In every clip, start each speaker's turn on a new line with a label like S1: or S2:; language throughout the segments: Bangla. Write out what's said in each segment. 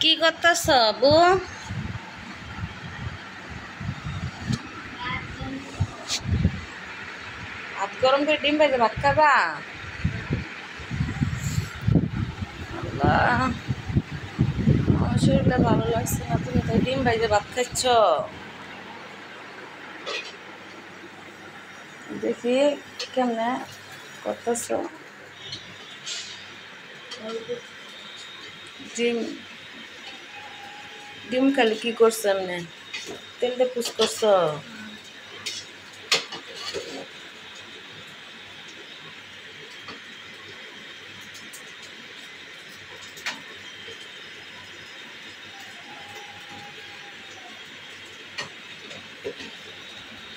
S1: কি করতেছ বউ? ভাত গরম করে ডিম ভেজে ভাত খাবা? আল্লাহ, আমার শরীরটা ভালো লাগছে না, তুমি তো ডিম ভেজে ভাত খাচ্ছ। দেখি কেমনে করতেছ। ডিম ডিম খালি কি করছো? এমনি তেল দিয়ে পুষ করছো?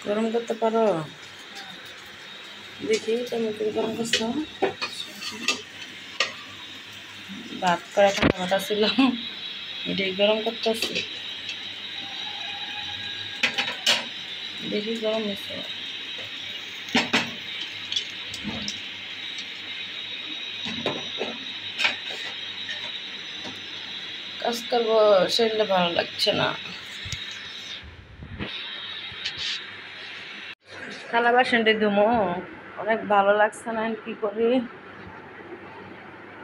S1: গরম করতে পারো? দেখি তুমি কি গরম করছো। ভাত করে ঠান্ডা ভাত ছিল, এটাই গরম করতেছি। দেখি গরম হয়েছে। কাজ করবো, শরীরটা ভালো লাগছে না। থালা বাসনটা ধুমো, অনেক ভালো লাগছে না, কি করি।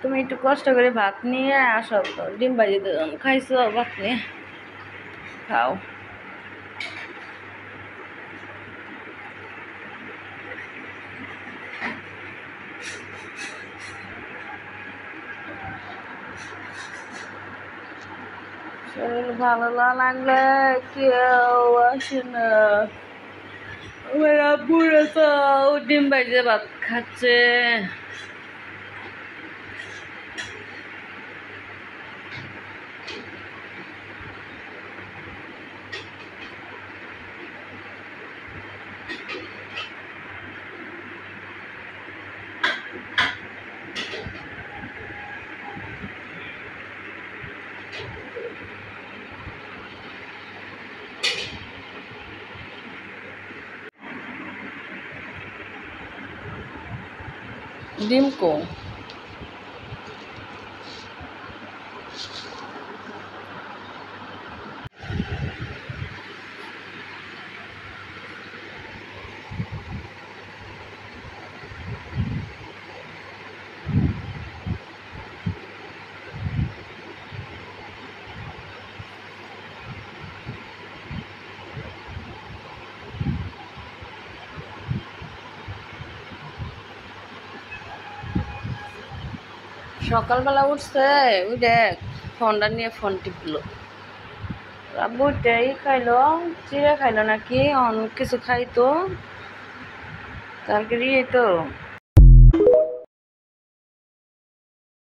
S1: তুমি একটু কষ্ট করে ভাত নিয়ে আসো তো, ডিম ভাজি খাইছো, ভাত নিয়ে খাও। শরীর ভালো না লাগলে কেউ আসে না। আমার আব্বুরা তো ডিম ভাজি ভাত খাচ্ছে। ডিম কো? সকালবেলা উঠছে, ওই দেখ ফোনটা নিয়ে ফোন টিপলো। আব্বু এটাই খাইলো, চিড়ে খাইলো নাকি অন্য কিছু খাইতো, কালকে তো